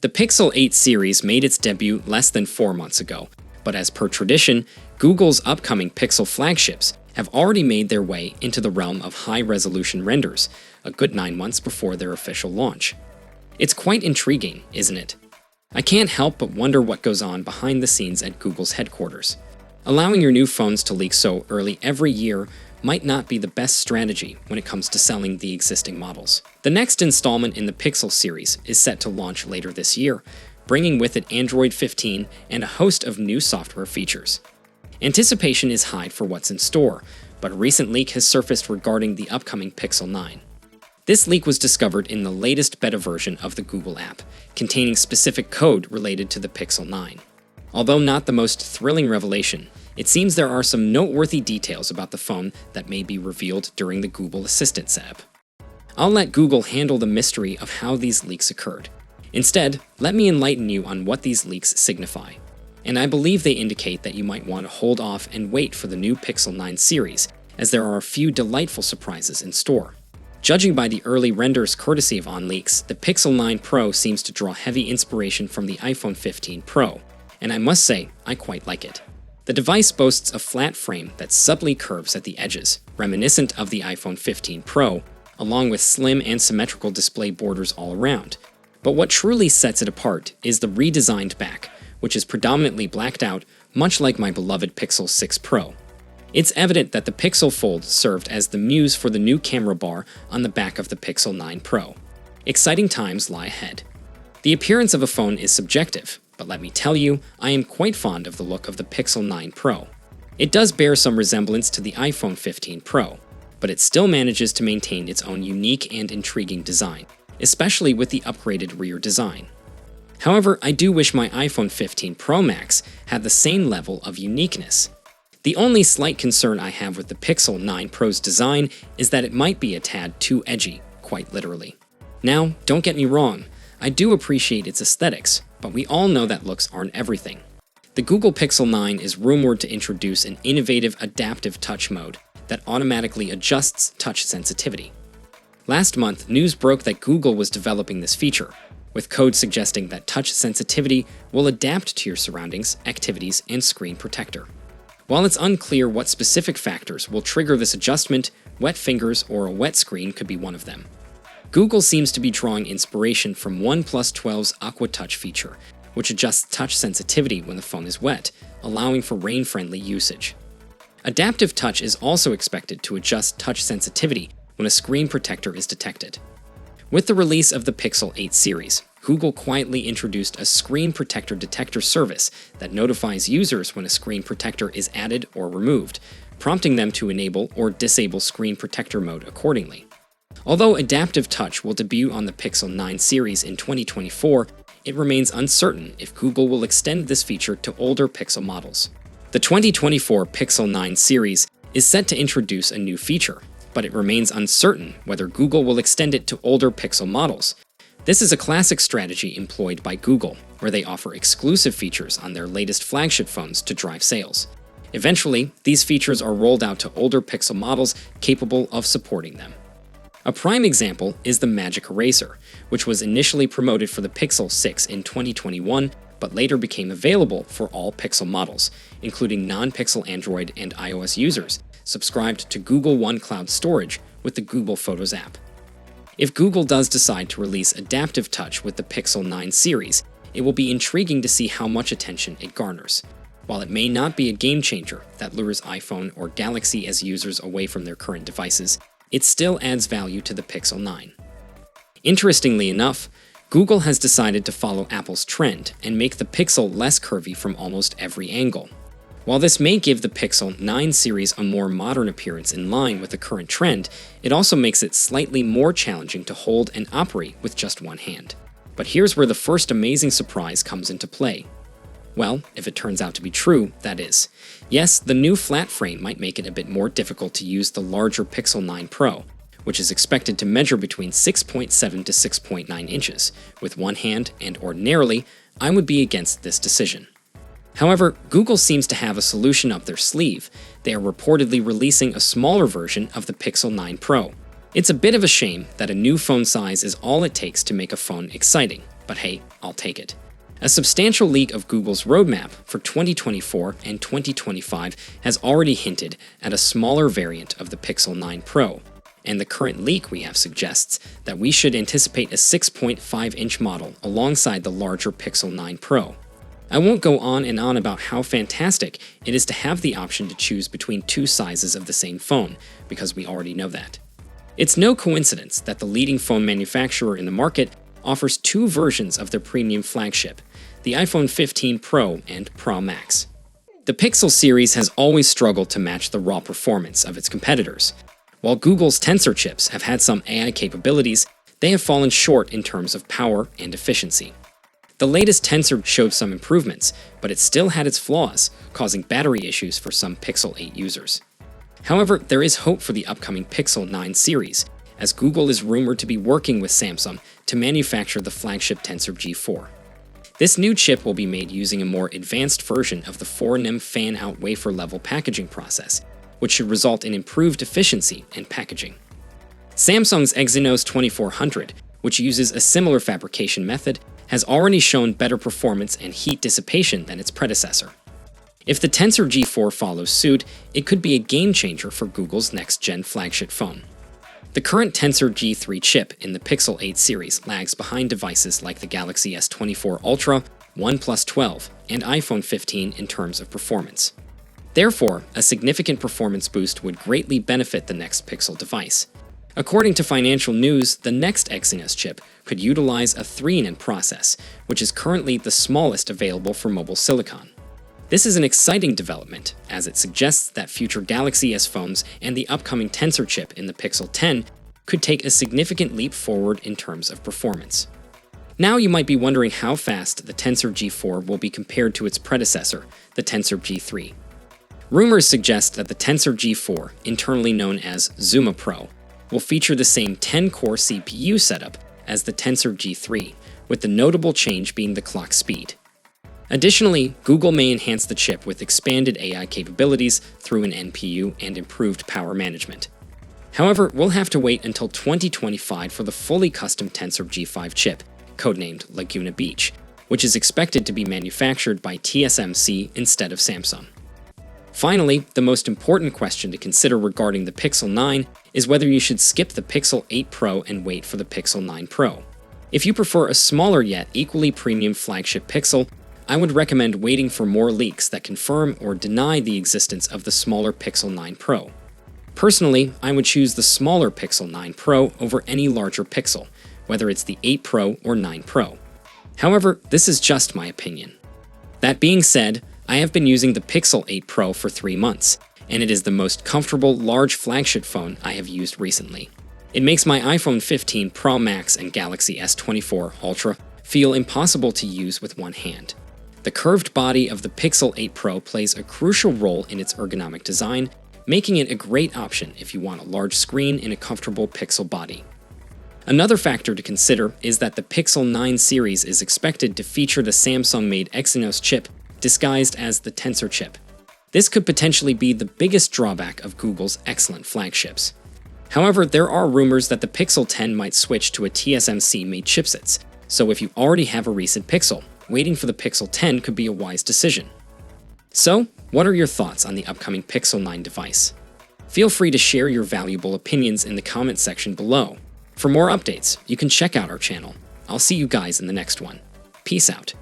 The Pixel 8 series made its debut less than 4 months ago, but as per tradition, Google's upcoming Pixel flagships have already made their way into the realm of high-resolution renders, a good 9 months before their official launch. It's quite intriguing, isn't it? I can't help but wonder what goes on behind the scenes at Google's headquarters. Allowing your new phones to leak so early every year might not be the best strategy when it comes to selling the existing models. The next installment in the Pixel series is set to launch later this year, bringing with it Android 15 and a host of new software features. Anticipation is high for what's in store, but a recent leak has surfaced regarding the upcoming Pixel 9. This leak was discovered in the latest beta version of the Google app, containing specific code related to the Pixel 9. Although not the most thrilling revelation, it seems there are some noteworthy details about the phone that may be revealed during the Google Assistant setup. I'll let Google handle the mystery of how these leaks occurred. Instead, let me enlighten you on what these leaks signify. And I believe they indicate that you might want to hold off and wait for the new Pixel 9 series, as there are a few delightful surprises in store. Judging by the early renders courtesy of OnLeaks, the Pixel 9 Pro seems to draw heavy inspiration from the iPhone 15 Pro, and I must say, I quite like it. The device boasts a flat frame that subtly curves at the edges, reminiscent of the iPhone 15 Pro, along with slim and symmetrical display borders all around. But what truly sets it apart is the redesigned back, which is predominantly blacked out, much like my beloved Pixel 6 Pro. It's evident that the Pixel Fold served as the muse for the new camera bar on the back of the Pixel 9 Pro. Exciting times lie ahead. The appearance of a phone is subjective, but let me tell you, I am quite fond of the look of the Pixel 9 Pro. It does bear some resemblance to the iPhone 15 Pro, but it still manages to maintain its own unique and intriguing design, especially with the upgraded rear design. However, I do wish my iPhone 15 Pro Max had the same level of uniqueness. The only slight concern I have with the Pixel 9 Pro's design is that it might be a tad too edgy, quite literally. Now, don't get me wrong, I do appreciate its aesthetics, but we all know that looks aren't everything. The Google Pixel 9 is rumored to introduce an innovative adaptive touch mode that automatically adjusts touch sensitivity. Last month, news broke that Google was developing this feature, with code suggesting that touch sensitivity will adapt to your surroundings, activities, and screen protector. While it's unclear what specific factors will trigger this adjustment, wet fingers or a wet screen could be one of them. Google seems to be drawing inspiration from OnePlus 12's Aqua Touch feature, which adjusts touch sensitivity when the phone is wet, allowing for rain-friendly usage. Adaptive Touch is also expected to adjust touch sensitivity when a screen protector is detected. With the release of the Pixel 8 series, Google quietly introduced a screen protector detector service that notifies users when a screen protector is added or removed, prompting them to enable or disable screen protector mode accordingly. Although Adaptive Touch will debut on the Pixel 9 series in 2024, it remains uncertain if Google will extend this feature to older Pixel models. The 2024 Pixel 9 series is set to introduce a new feature, but it remains uncertain whether Google will extend it to older Pixel models. This is a classic strategy employed by Google, where they offer exclusive features on their latest flagship phones to drive sales. Eventually, these features are rolled out to older Pixel models capable of supporting them. A prime example is the Magic Eraser, which was initially promoted for the Pixel 6 in 2021, but later became available for all Pixel models, including non-Pixel Android and iOS users subscribed to Google One Cloud Storage with the Google Photos app. If Google does decide to release Adaptive Touch with the Pixel 9 series, it will be intriguing to see how much attention it garners. While it may not be a game-changer that lures iPhone or Galaxy as users away from their current devices, it still adds value to the Pixel 9. Interestingly enough, Google has decided to follow Apple's trend and make the Pixel less curvy from almost every angle. While this may give the Pixel 9 series a more modern appearance in line with the current trend, it also makes it slightly more challenging to hold and operate with just one hand. But here's where the first amazing surprise comes into play. Well, if it turns out to be true, that is. Yes, the new flat frame might make it a bit more difficult to use the larger Pixel 9 Pro, which is expected to measure between 6.7 to 6.9 inches with one hand, and ordinarily, I would be against this decision. However, Google seems to have a solution up their sleeve. They are reportedly releasing a smaller version of the Pixel 9 Pro. It's a bit of a shame that a new phone size is all it takes to make a phone exciting, but hey, I'll take it. A substantial leak of Google's roadmap for 2024 and 2025 has already hinted at a smaller variant of the Pixel 9 Pro, and the current leak we have suggests that we should anticipate a 6.5-inch model alongside the larger Pixel 9 Pro. I won't go on and on about how fantastic it is to have the option to choose between two sizes of the same phone, because we already know that. It's no coincidence that the leading phone manufacturer in the market offers two versions of their premium flagship, the iPhone 15 Pro and Pro Max. The Pixel series has always struggled to match the raw performance of its competitors. While Google's Tensor chips have had some AI capabilities, they have fallen short in terms of power and efficiency. The latest Tensor showed some improvements, but it still had its flaws, causing battery issues for some Pixel 8 users. However, there is hope for the upcoming Pixel 9 series, as Google is rumored to be working with Samsung to manufacture the flagship Tensor G4. This new chip will be made using a more advanced version of the 4nm fan-out wafer-level packaging process, which should result in improved efficiency and packaging. Samsung's Exynos 2400, which uses a similar fabrication method, has already shown better performance and heat dissipation than its predecessor. If the Tensor G4 follows suit, it could be a game-changer for Google's next-gen flagship phone. The current Tensor G3 chip in the Pixel 8 series lags behind devices like the Galaxy S24 Ultra, OnePlus 12, and iPhone 15 in terms of performance. Therefore, a significant performance boost would greatly benefit the next Pixel device. According to Financial News, the next Exynos chip could utilize a 3nm process, which is currently the smallest available for mobile silicon. This is an exciting development, as it suggests that future Galaxy S phones and the upcoming Tensor chip in the Pixel 10 could take a significant leap forward in terms of performance. Now you might be wondering how fast the Tensor G4 will be compared to its predecessor, the Tensor G3. Rumors suggest that the Tensor G4, internally known as Zuma Pro, will feature the same 10-core CPU setup as the Tensor G3, with the notable change being the clock speed. Additionally, Google may enhance the chip with expanded AI capabilities through an NPU and improved power management. However, we'll have to wait until 2025 for the fully custom Tensor G5 chip, codenamed Laguna Beach, which is expected to be manufactured by TSMC instead of Samsung. Finally, the most important question to consider regarding the Pixel 9 is whether you should skip the Pixel 8 Pro and wait for the Pixel 9 Pro. If you prefer a smaller yet equally premium flagship Pixel, I would recommend waiting for more leaks that confirm or deny the existence of the smaller Pixel 9 Pro. Personally, I would choose the smaller Pixel 9 Pro over any larger Pixel, whether it's the 8 Pro or 9 Pro. However, this is just my opinion. That being said, I have been using the Pixel 8 Pro for 3 months, and it is the most comfortable large flagship phone I have used recently. It makes my iPhone 15 Pro Max and Galaxy S24 Ultra feel impossible to use with one hand. The curved body of the Pixel 8 Pro plays a crucial role in its ergonomic design, making it a great option if you want a large screen in a comfortable Pixel body. Another factor to consider is that the Pixel 9 series is expected to feature the Samsung-made Exynos chip disguised as the Tensor chip. This could potentially be the biggest drawback of Google's excellent flagships. However, there are rumors that the Pixel 10 might switch to a TSMC-made chipsets, so if you already have a recent Pixel, waiting for the Pixel 10 could be a wise decision. So, what are your thoughts on the upcoming Pixel 9 device? Feel free to share your valuable opinions in the comment section below. For more updates, you can check out our channel. I'll see you guys in the next one. Peace out.